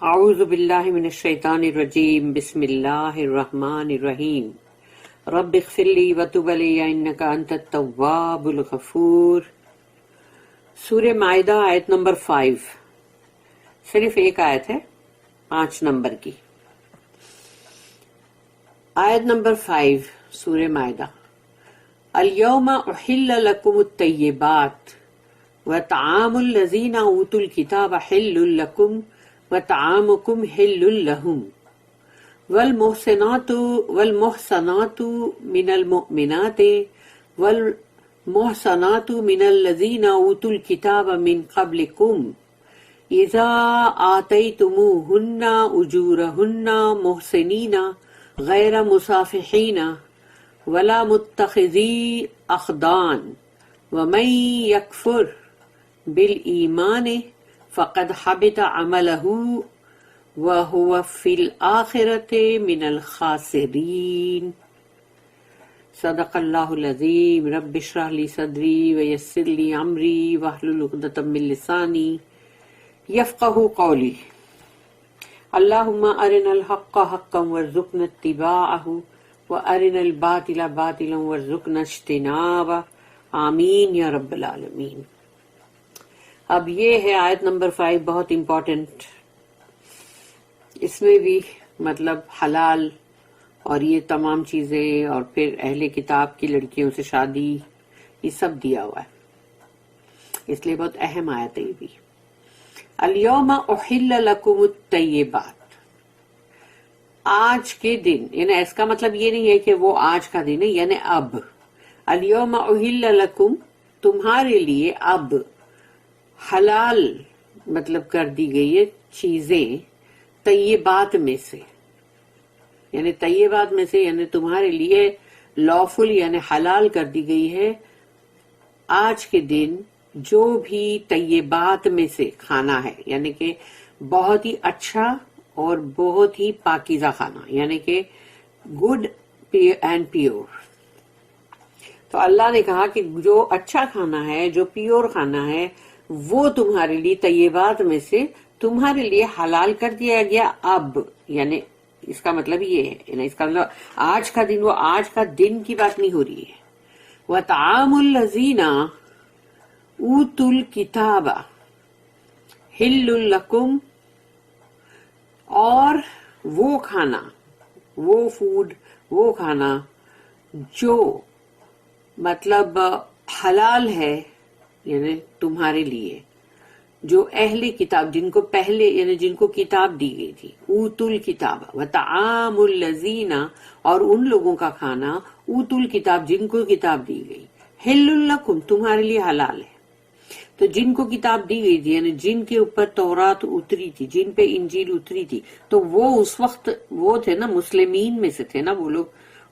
اعوذ باللہ من الشیطان الرجیم بسم اللہ الرحمن الرحیم رب اغفر لی وتب علی انک انت التواب الغفور۔ سورہ مائدہ آیت نمبر 5، صرف ایک آیت ہے 5 نمبر کی۔ آیت نمبر 5 سورہ مائدہ۔ الیوم احل لکم الطیبات وطعام الذین اوتوا الکتاب حل لکم وطعامکم حل لہم والمحصنات من المؤمنات والمحصنات من الذین اوتوا الکتاب من قبلکم اذا آتیتموہن اجورہن محسنین غیر مصافحین ولا متخذی اخدان ومن یکفر بالایمان فقد حبط عملہ وہو فی الآخرۃ من الخاسرین۔ صدق اللہ العظیم۔ رب اشرح لی صدری ویسر لی امری واحلل عقدۃ من لسانی یفقہوا قولی۔ اللہم ارنا الحق حقا وارزقنا اتباعہ وارنا الباطل باطلا وارزقنا اجتنابہ، آمین یا رب العالمین۔ اب یہ ہے آیت نمبر 5، بہت امپورٹنٹ۔ اس میں بھی مطلب حلال اور یہ تمام چیزیں اور پھر اہل کتاب کی لڑکیوں سے شادی، یہ سب دیا ہوا ہے، اس لیے بہت اہم آیت ہے یہ بھی۔ الیوم احل لکم الطیبات، آج کے دن، یعنی اس کا مطلب یہ نہیں ہے کہ وہ آج کا دن ہے، یعنی اب۔ الیوم احل لکم، تمہارے لیے اب حلال مطلب کر دی گئی ہے چیزیں طیبات میں سے، یعنی طیبات میں سے یعنی تمہارے لیے لافل یعنی حلال کر دی گئی ہے آج کے دن جو بھی طیبات میں سے کھانا ہے، یعنی کہ بہت ہی اچھا اور بہت ہی پاکیزہ کھانا، یعنی کہ گڈ اینڈ پیور۔ تو اللہ نے کہا کہ جو اچھا کھانا ہے، جو پیور کھانا ہے، وہ تمہارے لیے طیبات میں سے تمہارے لیے حلال کر دیا گیا اب، یعنی اس کا مطلب یہ ہے، یعنی اس کا مطلب آج کا دن، وہ آج کا دن کی بات نہیں ہو رہی ہے۔ وَطَعَامُ الَّذِينَ أُوتُوا الْكِتَابَ حِلٌّ لَكُمْ، اور وہ کھانا، وہ فوڈ، وہ کھانا جو مطلب حلال ہے یعنی تمہارے لیے، جو اہل کتاب، جن کو پہلے یعنی جن کو کتاب دی گئی تھی، اوتوا الکتاب وطعام الذین، اور ان لوگوں کا کھانا اوتوا الکتاب جن کو کتاب دی گئی، حل لکم تمہارے لیے حلال ہے۔ تو جن کو کتاب دی گئی تھی یعنی جن کے اوپر تورات اتری تھی، جن پہ انجیل اتری تھی، تو وہ اس وقت وہ تھے نا، مسلمین میں سے تھے نا وہ لوگ،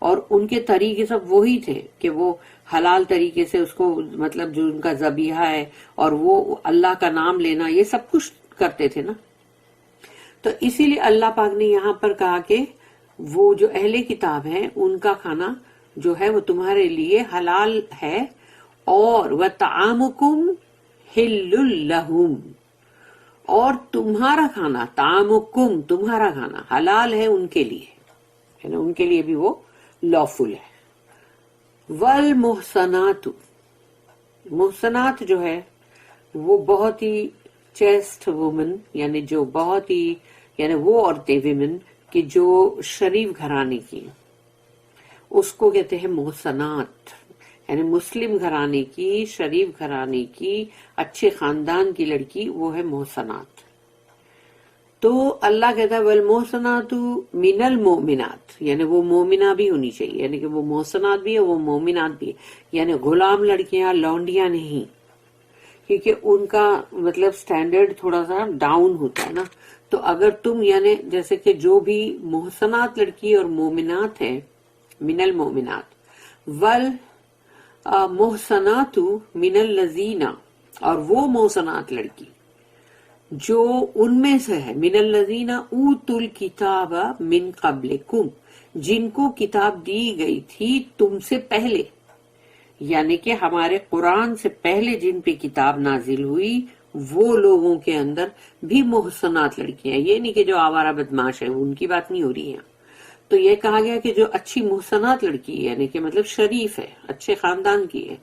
اور ان کے طریقے سب وہی تھے کہ وہ حلال طریقے سے اس کو مطلب جو ان کا ذبیحہ ہے اور وہ اللہ کا نام لینا، یہ سب کچھ کرتے تھے نا۔ تو اسی لیے اللہ پاک نے یہاں پر کہا کہ وہ جو اہل کتاب ہیں ان کا کھانا جو ہے وہ تمہارے لیے حلال ہے، اور وَطَعَامُكُمْ حِلٌّ لَهُمْ، اور تمہارا کھانا، طعامکم تمہارا کھانا حلال ہے ان کے لیے، یعنی ان کے لیے بھی وہ لافل ہے۔ والمحصنات، محصنات جو ہے وہ بہت ہی چیسٹ وومن، یعنی جو بہت ہی یعنی وہ عورتیں ویمن کہ جو شریف گھرانے کی، اس کو کہتے ہیں محصنات، یعنی مسلم گھرانے کی، شریف گھرانے کی، اچھے خاندان کی لڑکی، وہ ہے محصنات۔ تو اللہ کہتا ہے والمحصنات من المؤمنات، یعنی وہ مومنہ بھی ہونی چاہیے، یعنی کہ وہ محصنات بھی ہے، وہ مومنات بھی ہے، یعنی غلام لڑکیاں، لونڈیاں نہیں، کیونکہ ان کا مطلب سٹینڈرڈ تھوڑا سا ڈاؤن ہوتا ہے نا۔ تو اگر تم یعنی جیسے کہ جو بھی محصنات لڑکی اور مومنات ہیں، من المؤمنات، والمحصنات من الذین، اور وہ محصنات لڑکی جو ان میں سے ہے، من الذین اوتوا الکتاب من قبلکم، جن کو کتاب دی گئی تھی تم سے پہلے، یعنی کہ ہمارے قرآن سے پہلے جن پہ کتاب نازل ہوئی وہ لوگوں کے اندر بھی محسنات لڑکیاں، یہ نہیں کہ جو آوارہ بدماش ہے ان کی بات نہیں ہو رہی ہے. تو یہ کہا گیا کہ جو اچھی محسنات لڑکی ہے، یعنی کہ مطلب شریف ہے، اچھے خاندان کی ہے،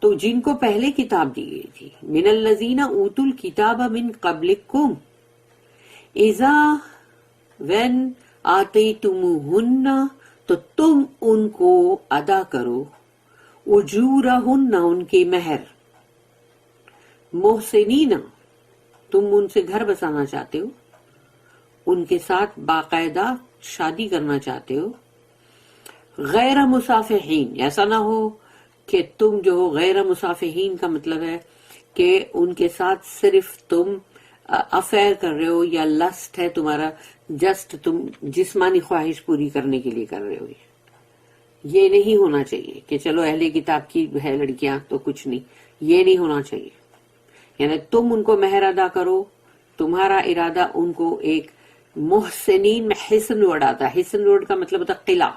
تو جن کو پہلے کتاب دی گئی تھی. من الذین اوتوا الکتاب من قبلکم اذا when آتیتموہن، تو تم ان کو ادا کرو، اجورہن، ان کے مہر، محسنین، تم ان سے گھر بسانا چاہتے ہو، ان کے ساتھ باقاعدہ شادی کرنا چاہتے ہو، غیر مصافحین، ایسا نہ ہو کہ تم جو ہو غیر مصافحین کا مطلب ہے کہ ان کے ساتھ صرف تم افیئر کر رہے ہو یا لسٹ ہے تمہارا، جسٹ تم جسمانی خواہش پوری کرنے کے لیے کر رہے ہو. یہ نہیں ہونا چاہیے کہ چلو اہل کتاب کی ہے لڑکیاں تو کچھ نہیں، یہ نہیں ہونا چاہیے. یعنی تم ان کو مہر ادا کرو، تمہارا ارادہ ان کو ایک محسنین میں حسن ورڈ آتا ہے، حسن ورڈ کا مطلب ہوتا ہے قلعہ،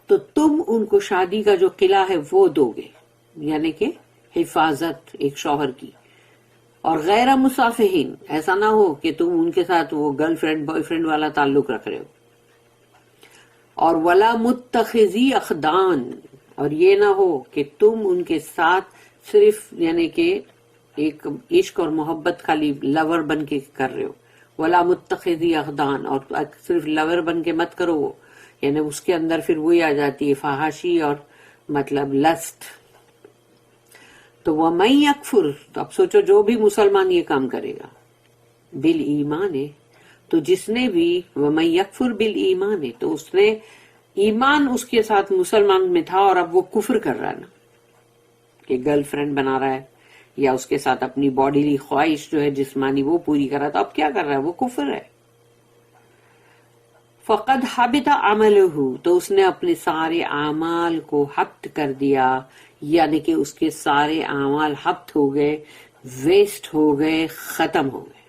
تو تم ان کو شادی کا جو قلعہ ہے وہ دو گے، یعنی کہ حفاظت ایک شوہر کی. اور غیر مصافحین، ایسا نہ ہو کہ تم ان کے ساتھ وہ گرل فرینڈ بوائے فرینڈ والا تعلق رکھ رہے ہو. اور ولا متخذی اخدان، اور یہ نہ ہو کہ تم ان کے ساتھ صرف یعنی کہ ایک عشق اور محبت خالی لور بن کے کر رہے ہو. ولا متخذی اخدان، اور صرف لور بن کے مت کرو، وہ یعنی اس کے اندر پھر وہی آ جاتی ہے فحاشی اور مطلب لسٹ. تو وَمَن یکفر، تو اب سوچو جو بھی مسلمان یہ کام کرے گا، بالایمان، تو جس نے بھی وَمَن یکفر بالایمان، تو اس نے ایمان اس کے ساتھ مسلمان میں تھا اور اب وہ کفر کر رہا ہے نا، کہ گرل فرینڈ بنا رہا ہے یا اس کے ساتھ اپنی باڈیلی خواہش جو ہے جسمانی وہ پوری کر رہا، تو اب کیا کر رہا ہے، وہ کفر ہے. فقد حبط عملہ، تو اس نے اپنے سارے اعمال کو حبط کر دیا، یعنی کہ اس کے سارے اعمال حبط ہو گئے، ویسٹ ہو گئے، ختم ہو گئے.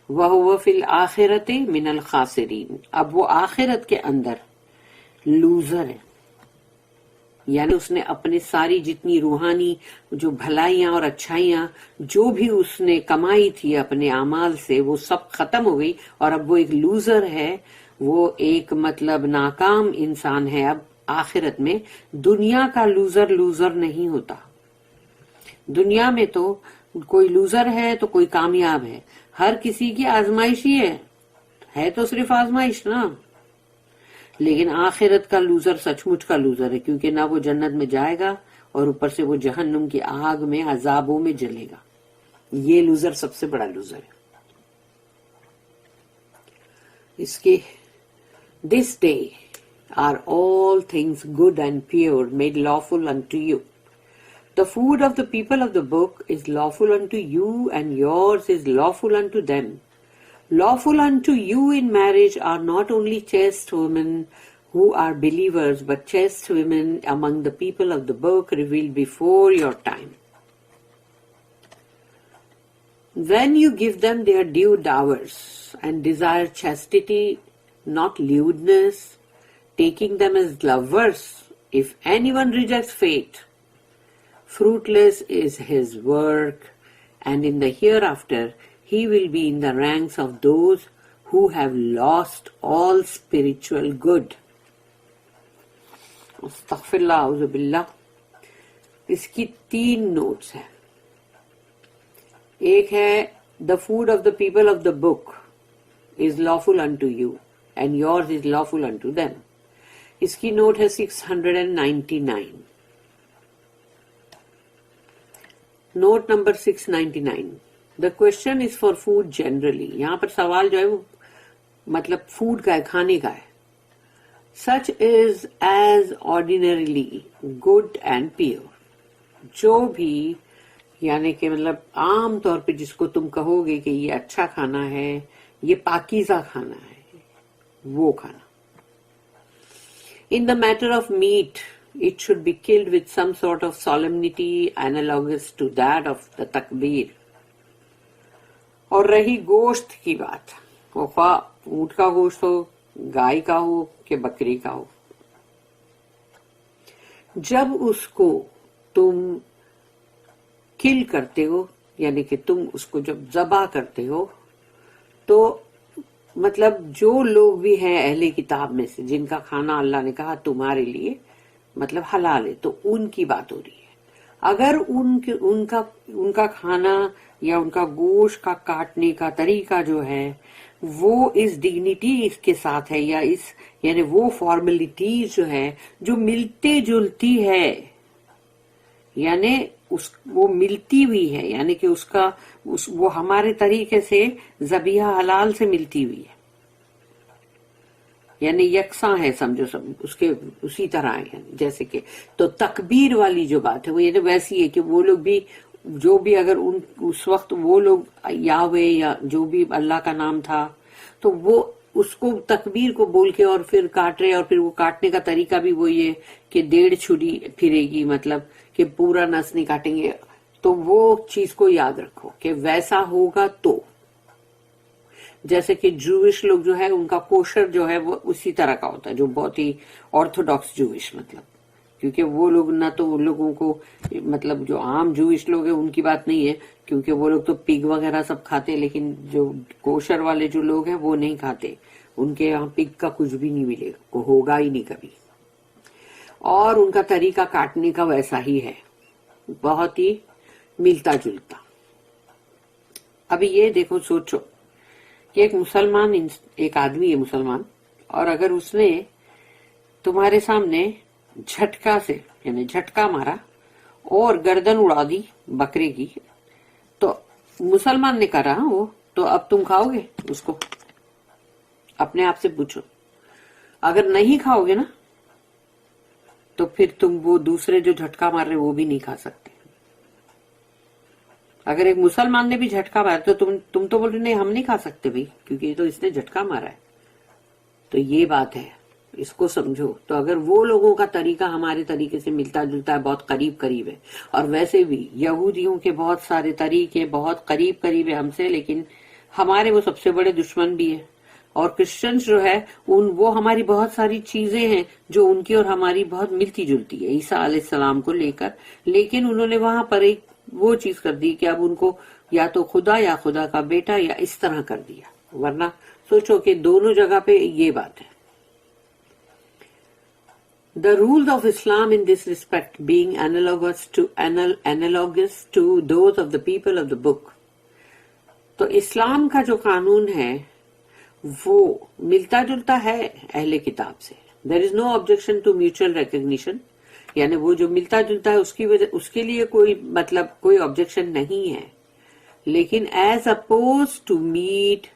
وَهُوَ فِي الْآخِرَةِ مِنَ الْخَاسِرِينَ، اب وہ آخرت کے اندر لوزر ہے. یعنی اس نے اپنے ساری جتنی روحانی جو بھلائیاں اور اچھائیاں جو بھی اس نے کمائی تھی اپنے اعمال سے، وہ سب ختم ہو گئی، اور اب وہ ایک لوزر ہے، وہ ایک مطلب ناکام انسان ہے. اب آخرت میں دنیا کا لوزر لوزر نہیں ہوتا. دنیا میں تو کوئی لوزر ہے تو کوئی کامیاب ہے، ہر کسی کی آزمائش ہی ہے تو صرف آزمائش نا. لیکن آخرت کا لوزر سچ مچ کا لوزر ہے، کیونکہ نہ وہ جنت میں جائے گا اور اوپر سے وہ جہنم کی آگ میں عذابوں میں جلے گا. یہ لوزر سب سے بڑا لوزر ہے. اس کے this day are all things good and pure made lawful unto you. The food of the people of the book is lawful unto you, and yours is lawful unto them. Lawful unto you in marriage are not only chaste women who are believers, but chaste women among the people of the book revealed before your time. When you give them their due dowers and desire chastity, not lewdness, taking them as lovers, if anyone rejects faith, fruitless is his work, and in the hereafter he will be in the ranks of those who have lost all spiritual good. استغفراللہ، اعوذ باللہ. اس کی 3 notice ہیں. ایک ہے the food of the people of the book is lawful unto you and yours is lawful unto them. اس کی note ہے 699. Note number 699. The question is for food generally. یہاں پر سوال جو ہے وہ مطلب فوڈ کا ہے، کھانے کا ہے. Such is as ordinarily good and pure. جو بھی یعنی کہ مطلب عام طور پہ جس کو تم کہو گے کہ یہ اچھا کھانا ہے، یہ پاکیزہ کھانا ہے، وہ کھانا. In the matter of meat, it should be killed with some sort of solemnity analogous to that of the takbir. اور رہی گوشت کی بات، وہ خواہ اونٹ کا گوشت ہو، گائے کا ہو کہ بکری کا ہو، جب اس کو تم کل کرتے ہو یعنی کہ تم اس کو جب ذبح کرتے ہو تو مطلب جو لوگ بھی ہیں اہل کتاب میں سے جن کا کھانا اللہ نے کہا تمہارے لیے مطلب حلال ہے تو ان کی بات ہو رہی ہے. اگر ان کا کھانا یا ان کا گوشت کا کاٹنے کا طریقہ جو ہے وہ اس ڈگنیٹی اس کے ساتھ ہے یا اس یعنی وہ فارمیلٹیز جو ہے جو ملتے جلتی ہے یعنی وہ ملتی ہوئی ہے یعنی کہ وہ ہمارے طریقے سے ذبیحہ حلال سے ملتی ہوئی ہے یعنی یکساں ہے سمجھو سب اس کے اسی طرح ہے جیسے کہ. تو تکبیر والی جو بات ہے وہ یہ ویسی ہے کہ وہ لوگ بھی جو بھی اگر اس وقت وہ لوگ یاوے یا جو بھی اللہ کا نام تھا تو وہ اس کو تکبیر کو بول کے اور پھر کاٹ رہے اور پھر وہ کاٹنے کا طریقہ بھی وہی ہے کہ 1.5 چھری پھرے گی مطلب کہ پورا نس نہیں کاٹیں گے. تو وہ چیز کو یاد رکھو کہ ویسا ہوگا تو جیسے کہ جوش لوگ جو ہے ان کا کوشر جو ہے وہ اسی طرح کا ہوتا ہے جو بہت ہی آرتھوڈاکس جوش مطلب کیونکہ وہ لوگ نہ تو ان لوگوں کو مطلب جو عام جوش لوگ ہیں ان کی بات نہیں ہے کیونکہ وہ لوگ تو پگ وغیرہ سب کھاتے لیکن جو کوشر والے جو لوگ ہیں وہ نہیں کھاتے ان کے یہاں پگ کا کچھ بھی نہیں ملے گا ہوگا ہی نہیں کبھی اور ان کا طریقہ کاٹنے کا ویسا ہی ہے بہت ہی ملتا جلتا. ابھی یہ دیکھو سوچو کہ ایک آدمی ہے مسلمان اور اگر اس نے تمہارے سامنے جھٹکا سے یعنی جھٹکا مارا اور گردن اڑا دی بکرے کی تو مسلمان نے کرا وہ تو اب تم کھاؤ گے اس کو اپنے آپ سے پوچھو. اگر نہیں کھاؤ گے نا تو پھر تم وہ دوسرے جو جھٹکا مار رہے وہ بھی نہیں کھا سکتے. اگر ایک مسلمان نے بھی جھٹکا مارا تو تم تو بول رہے نہیں ہم نہیں کھا سکتے بھائی کیونکہ یہ تو اس نے جھٹکا مارا ہے. تو یہ بات ہے اس کو سمجھو. تو اگر وہ لوگوں کا طریقہ ہمارے طریقے سے ملتا جلتا ہے بہت قریب ہے اور ویسے بھی یہودیوں کے بہت سارے طریقے بہت قریب ہے ہم سے لیکن ہمارے وہ سب سے بڑے دشمن بھی ہیں اور کرسچنز جو ہے وہ ہماری بہت ساری چیزیں ہیں جو ان کی اور ہماری بہت ملتی جلتی ہے عیسیٰ علیہ السلام کو لے کر لیکن انہوں نے وہاں پر ایک وہ چیز کر دی کہ اب ان کو یا تو خدا یا خدا کا بیٹا یا اس طرح کر دیا ورنہ سوچو کہ دونوں جگہ پہ یہ بات ہے. The rules of Islam in this respect being analogous to those of the people of the book. تو اسلام کا جو قانون ہے وہ ملتا جلتا ہے اہل کتاب سے. There is no objection to mutual recognition. یعنی وہ جو ملتا جلتا ہے اس کی وجہ اس کے لیے کوئی آبجیکشن نہیں ہے لیکن as oppose to meat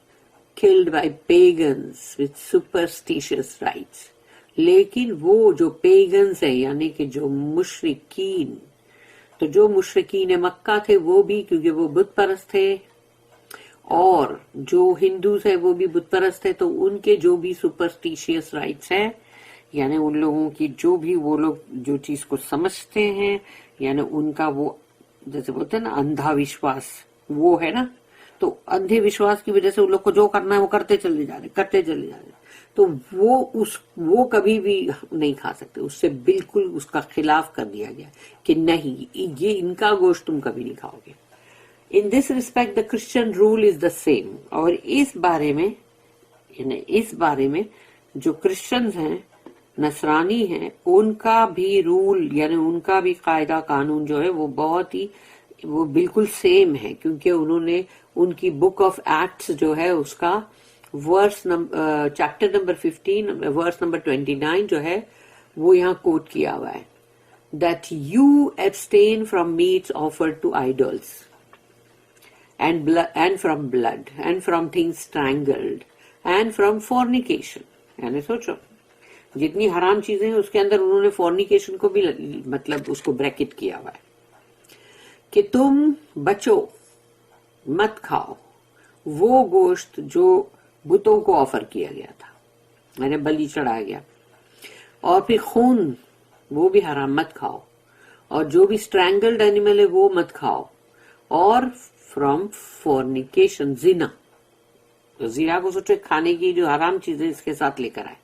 killed by pagans with superstitious rites. لیکن وہ جو پیگنز ہیں یعنی کہ جو مشرکین تو جو مشرکین مکہ تھے وہ بھی کیونکہ وہ بت پرست تھے اور جو ہندوز ہیں وہ بھی بت پرست تھے تو ان کے جو بھی سپرسٹیشیس رائٹس ہیں یعنی ان لوگوں کی جو بھی وہ لوگ جو چیز کو سمجھتے ہیں یعنی ان کا وہ جیسے بولتے ہیں نا اندھا وشواس وہ ہے نا تو اندھے وشواس کی وجہ سے ان لوگ کو جو کرنا ہے وہ کرتے چلے جا رہے تو وہ کبھی بھی نہیں کھا سکتے. اس سے بالکل اس کا خلاف کر دیا گیا کہ نہیں یہ ان کا گوشت تم کبھی نہیں کھاؤ گے. In this respect the Christian rule is the same. اور اس بارے میں جو کرسچنز ہیں نصرانی ہیں ان کا بھی رول یعنی ان کا بھی قاعدہ قانون جو ہے وہ بہت ہی وہ بالکل سیم ہے کیونکہ انہوں نے ان کی بک آف ایکٹس جو ہے اس کا چیپٹر نمبر 15 ورس نمبر 29 جو ہے وہ یہاں کوٹ کیا ہوا ہے that you abstain from meats offered to idols and from blood and from things strangled and from fornication. یعنی سوچو جتنی حرام چیزیں ہیں اس کے اندر انہوں نے فورنیکیشن کو بھی مطلب اس کو بریکٹ کیا ہوا ہے کہ تم بچو مت کھاؤ وہ گوشت جو بتوں کو آفر کیا گیا تھا میں نے بلی چڑھایا گیا اور پھر خون وہ بھی حرام مت کھاؤ اور جو بھی اسٹرینگلڈ اینیمل ہے وہ مت کھاؤ اور فرام فورنیکیشن زنا کو سوچو کھانے کی جو حرام چیزیں اس کے ساتھ لے کر آئے.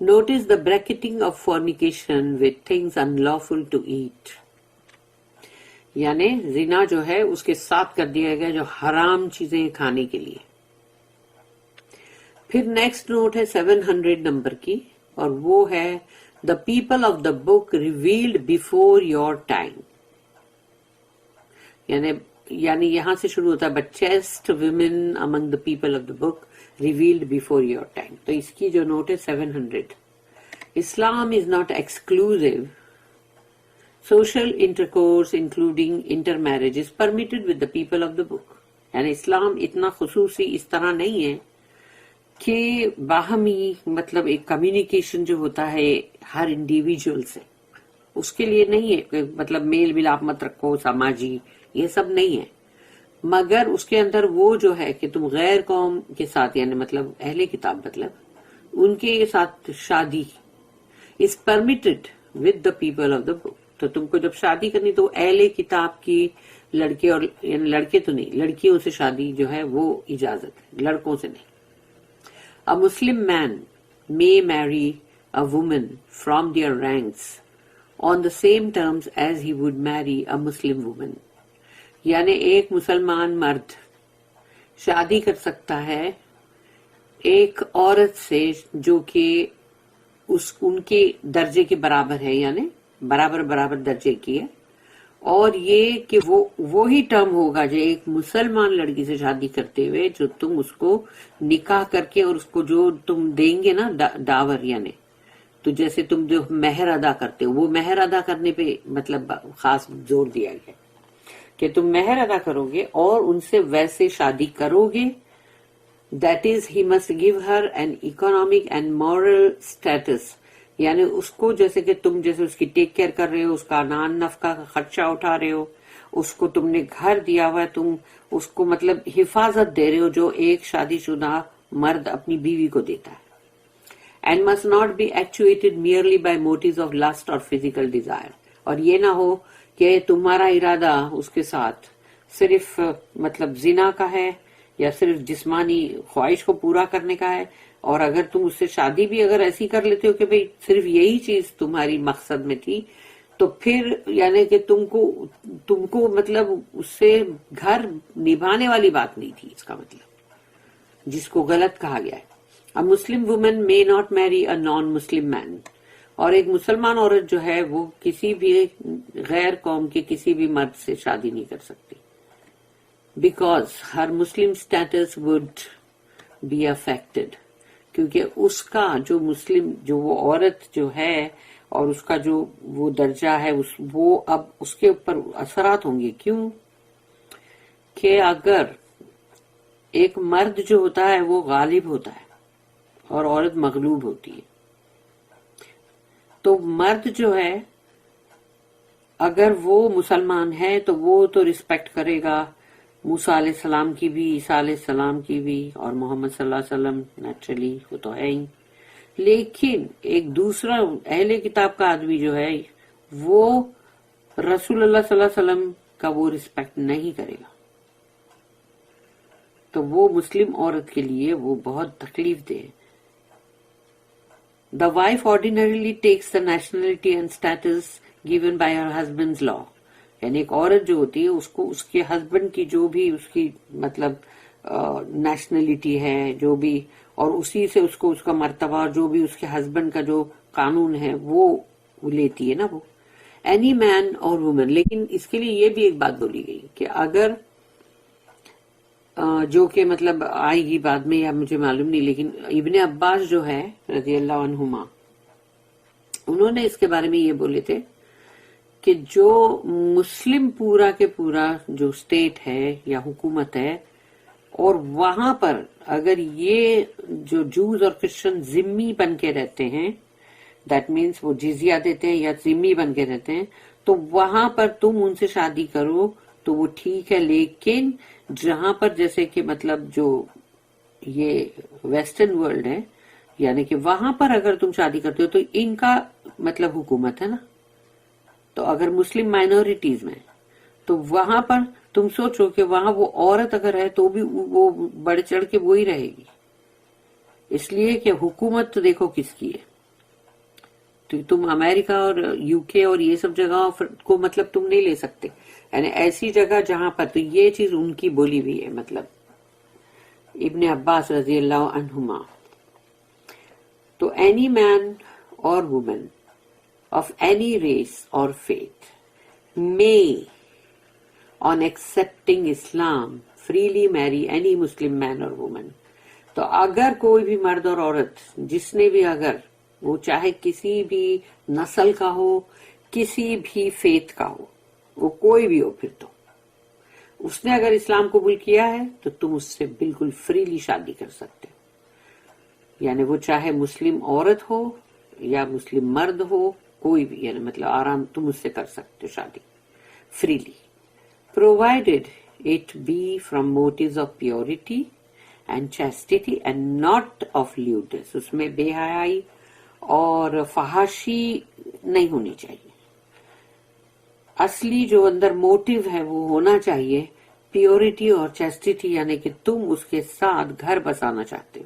Notice the bracketing of fornication with things unlawful to eat. یعنی زنا جو ہے اس کے ساتھ کر دیا گیا جو حرام چیزیں کھانے کے لیے. پھر نیکسٹ نوٹ ہے 700 نمبر کی، اور وہ ہے the people of the book revealed before your time. یعنی یہاں سے شروع ہوتا ہے but chaste women among the people of the book revealed before your time. تو اس کی جو نوٹ ہے 700. Islam is not exclusive. Social intercourse including inter marriage is permitted with the people of the book. یعنی اسلام اتنا خصوصی اس طرح نہیں ہے کہ باہمی مطلب ایک کمیونیکیشن جو ہوتا ہے ہر انڈیویجول سے، اس کے لیے نہیں ہے کہ مطلب میل ملاپ مت رکھو سماجی، یہ سب نہیں ہے. مگر اس کے اندر وہ جو ہے کہ تم غیر قوم کے ساتھ یعنی مطلب اہل کتاب مطلب ان کے ساتھ شادی is permitted with the people of the book. تو تم کو جب شادی کرنی تو اہل کتاب کی لڑکے اور یعنی لڑکے تو نہیں، لڑکیوں سے شادی جو ہے وہ اجازت ہے، لڑکوں سے نہیں. A Muslim man may marry a woman from their ranks on the same terms as he would marry a Muslim woman. یعنی ایک مسلمان مرد شادی کر سکتا ہے ایک عورت سے جو کہ ان کے درجے کے برابر ہے، یعنی برابر درجے کی ہے، اور یہ کہ وہ وہی ٹرم ہوگا جو ایک مسلمان لڑکی سے شادی کرتے ہوئے جو تم اس کو نکاح کر کے اور اس کو جو تم دیں گے نا ڈاور، یعنی تو جیسے تم جو مہر ادا کرتے ہو وہ مہر ادا کرنے پہ مطلب خاص زور دیا گیا کہ تم مہر ادا کرو گے اور ان سے ویسے شادی کرو گے. That is he must give her an economic and moral status. یعنی اس کو جیسے کہ تم جیسے اس کی ٹیک کیئر کر رہے ہو، اس کا نان نفقہ کا خرچہ اٹھا رہے ہو، اس کو تم نے گھر دیا ہوا ہے، تم اس کو مطلب حفاظت دے رہے ہو جو ایک شادی شدہ مرد اپنی بیوی کو دیتا ہے. And must not be actuated merely by motives of lust اور فزیکل ڈیزائر. اور یہ نہ ہو کہ تمہارا ارادہ اس کے ساتھ صرف مطلب زنا کا ہے یا صرف جسمانی خواہش کو پورا کرنے کا ہے، اور اگر تم اس سے شادی بھی اگر ایسی کر لیتے ہو کہ بھئی صرف یہی چیز تمہاری مقصد میں تھی، تو پھر یعنی کہ تم کو مطلب اس سے گھر نبھانے والی بات نہیں تھی، اس کا مطلب جس کو غلط کہا گیا ہے. A Muslim woman may not marry a non-Muslim man. اور ایک مسلمان عورت جو ہے وہ کسی بھی غیر قوم کے کسی بھی مرد سے شادی نہیں کر سکتی. Because her Muslim status would be affected. کیونکہ اس کا جو مسلم جو وہ عورت جو ہے اور اس کا جو وہ درجہ ہے وہ اب اس کے اوپر اثرات ہوں گے. کیوں کہ اگر ایک مرد جو ہوتا ہے وہ غالب ہوتا ہے اور عورت مغلوب ہوتی ہے، تو مرد جو ہے اگر وہ مسلمان ہے تو وہ تو ریسپیکٹ کرے گا موسیٰ علیہ السلام کی بھی، عیسیٰ علیہ السلام کی بھی، اور محمد صلی اللہ علیہ وسلم نیچرلی وہ تو ہے ہی. لیکن ایک دوسرا اہل کتاب کا آدمی جو ہے وہ رسول اللہ صلی اللہ علیہ وسلم کا وہ ریسپیکٹ نہیں کرے گا. تو وہ مسلم عورت کے لیے وہ بہت تکلیف دہ ہے. The wife ordinarily takes the nationality and status given by her husband's law. یعنی ایک عورت جو ہوتی ہے اس کو اس کے ہسبینڈ کی جو بھی اس کی مطلب نیشنلٹی ہے جو بھی، اور اسی سے اس کو اس کا مرتبہ اور جو بھی اس کے ہسبینڈ کا جو قانون ہے وہ لیتی ہے نا وہ اینی مین اور وومن. لیکن اس کے لیے یہ بھی ایک بات بولی گئی کہ اگر جو کہ مطلب آئے گی بعد میں یا مجھے معلوم نہیں، لیکن ابن عباس جو ہے رضی اللہ عنہما انہوں نے اس کے بارے میں یہ بولے تھے کہ جو مسلم پورا کے پورا جو اسٹیٹ ہے یا حکومت ہے اور وہاں پر اگر یہ جو جوز اور کرسچن ذمی بن کے رہتے ہیں، دیٹ مینس وہ جزیہ دیتے ہیں یا ذمی بن کے رہتے ہیں، تو وہاں پر تم ان سے شادی کرو تو وہ ٹھیک ہے. لیکن جہاں پر جیسے کہ مطلب جو یہ ویسٹرن ورلڈ ہے یعنی کہ وہاں پر اگر تم شادی کرتے ہو تو ان کا مطلب حکومت ہے نا، تو اگر مسلم مائنورٹیز میں تو وہاں پر تم سوچو کہ وہاں وہ عورت اگر ہے تو بھی وہ بڑھ چڑھ کے وہی رہے گی، اس لیے کہ حکومت تو دیکھو کس کی ہے. تو تم امریکہ اور یو کے اور یہ سب جگہوں کو مطلب تم نہیں لے سکتے. یعنی ایسی جگہ جہاں پر، تو یہ چیز ان کی بولی ہوئی ہے، مطلب ابن عباس رضی اللہ عنہما. تو any man or woman of any race or faith may, on accepting Islam, freely marry any Muslim man or woman. تو اگر کوئی بھی مرد اور عورت، جس نے بھی، اگر وہ چاہے کسی بھی نسل کا ہو، کسی بھی فیتھ کا ہو، وہ کوئی بھی ہو، پھر تو اس نے اگر اسلام قبول کیا ہے تو تم اس سے بالکل فریلی شادی کر سکتے ہو. یعنی وہ چاہے مسلم عورت ہو یا مسلم مرد ہو، کوئی بھی، یعنی مطلب آرام تم اس سے کر سکتے ہو شادی freely, provided it be from motives of purity and chastity and not of lewdness. اس میں بے حیائی اور فحاشی نہیں ہونی چاہیے. اصلی جو اندر موٹیو ہے وہ ہونا چاہیے پیورٹی اور چیسٹیٹی، یعنی کہ تم اس کے ساتھ گھر بسانا چاہتے ہو.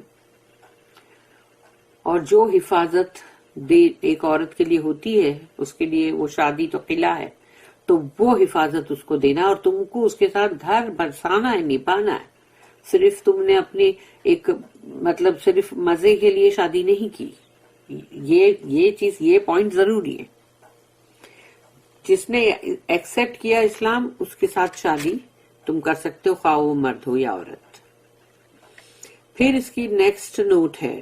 اور جو حفاظت ایک عورت کے لیے ہوتی ہے، اس کے لیے وہ شادی تو قلعہ ہے، تو وہ حفاظت اس کو دینا، اور تم کو اس کے ساتھ گھر بسانا ہے، نبھانا ہے. صرف تم نے اپنی ایک مطلب صرف مزے کے لیے شادی نہیں کی. یہ چیز، یہ پوائنٹ ضروری ہے. جس نے ایکسپٹ کیا اسلام، اس کے ساتھ شادی تم کر سکتے ہو، خواہ وہ مرد ہو یا عورت. پھر اس کی نیکسٹ نوٹ ہے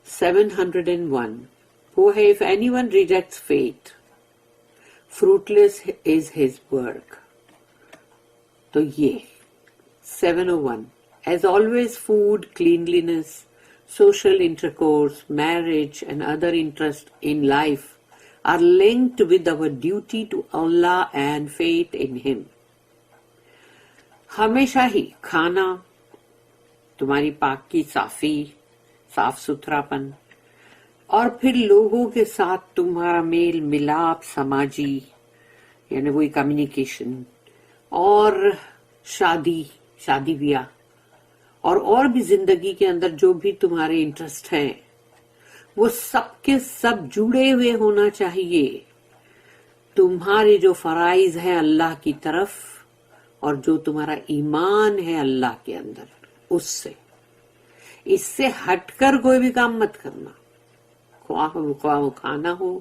701. وہ ہے if anyone rejects faith, fruitless is his work. تو یہ 701. As always, food, cleanliness, social intercourse, marriage and other interests in life are linked with our duty to Allah and faith in Him. ہمیشہ ہی کھانا، تمہاری پاکی صافی، صاف ستھرا پن، اور پھر لوگوں کے ساتھ تمہارا میل ملاپ سماجی، یعنی وہی کمیونیکیشن، اور شادی بیاہ، اور بھی زندگی کے اندر جو بھی تمہارے انٹرسٹ ہیں، وہ سب کے سب جڑے ہوئے ہونا چاہیے تمہارے جو فرائض ہیں اللہ کی طرف، اور جو تمہارا ایمان ہے اللہ کے اندر، اس سے ہٹ کر کوئی بھی کام مت کرنا. خواہ وہ کھانا ہو،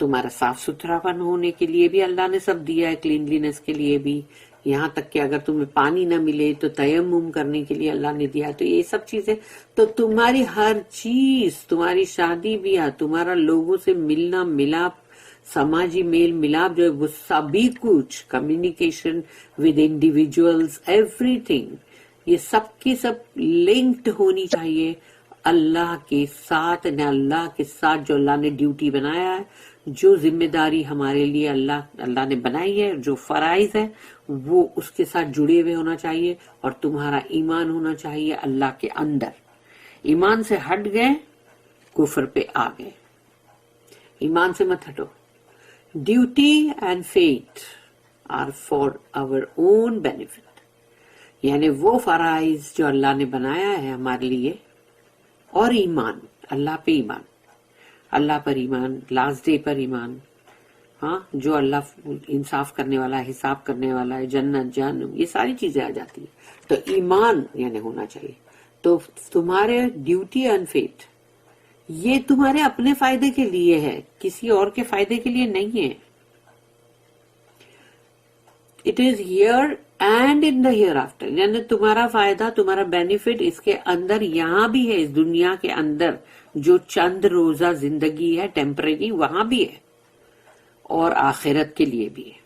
تمہارا صاف ستھرا پن ہونے کے لیے بھی اللہ نے سب دیا ہے، کلینلینس کے لیے بھی، یہاں تک کہ اگر تمہیں پانی نہ ملے تو تیمم کرنے کے لیے اللہ نے دیا. تو یہ سب چیزیں، تو تمہاری ہر چیز، تمہاری شادی بیاہ، تمہارا لوگوں سے ملنا ملاپ، سماجی میل ملاپ جو ہے، وہ سبھی کچھ، communication with individuals, every thing, یہ سب کی سب لنکڈ ہونی چاہیے اللہ کے ساتھ. اللہ کے ساتھ جو اللہ نے ڈیوٹی بنایا ہے، جو ذمہ داری ہمارے لیے اللہ نے بنائی ہے، جو فرائض ہے، وہ اس کے ساتھ جڑے ہوئے ہونا چاہیے. اور تمہارا ایمان ہونا چاہیے اللہ کے اندر. ایمان سے ہٹ گئے، کفر پہ آ گئے. ایمان سے مت ہٹو. Duty and faith are for our own benefit, یعنی وہ فرائض جو اللہ نے بنایا ہے ہمارے لیے، اور ایمان، اللہ پہ ایمان، اللہ پر ایمان، لاسٹ ڈے پر ایمان، ہاں، جو اللہ انصاف کرنے والا ہے، حساب کرنے والا ہے، جنت جہنم، یہ ساری چیزیں آ جاتی ہیں. تو ایمان یعنی ہونا چاہیے. تو تمہارے ڈیوٹی اینڈ فیتھ یہ تمہارے اپنے فائدے کے لیے ہے، کسی اور کے فائدے کے لیے نہیں ہے. It is here and in the hereafter, یعنی تمہارا فائدہ، تمہارا بینیفٹ اس کے اندر یہاں بھی ہے، اس دنیا کے اندر جو چند روزہ زندگی ہے ٹیمپریری، وہاں بھی ہے، اور آخرت کے لیے بھی ہے.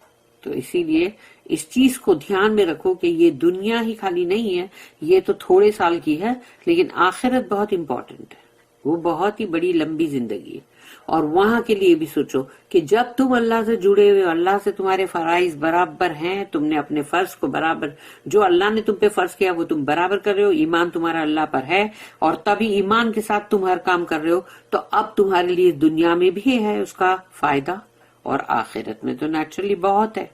تو اسی لیے اس چیز کو دھیان میں رکھو کہ یہ دنیا ہی خالی نہیں ہے، یہ تو تھوڑے سال کی ہے، لیکن آخرت بہت امپورٹنٹ ہے، وہ بہت ہی بڑی لمبی زندگی ہے. اور وہاں کے لیے بھی سوچو کہ جب تم اللہ سے جڑے ہوئے، اللہ سے تمہارے فرائض برابر ہیں، تم نے اپنے فرض کو برابر، جو اللہ نے تم پہ فرض کیا وہ تم برابر کر رہے ہو، ایمان تمہارا اللہ پر ہے، اور تبھی ایمان کے ساتھ تم ہر کام کر رہے ہو، تو اب تمہارے لیے دنیا میں بھی ہے اس کا فائدہ، اور آخرت میں تو نیچرلی بہت ہے.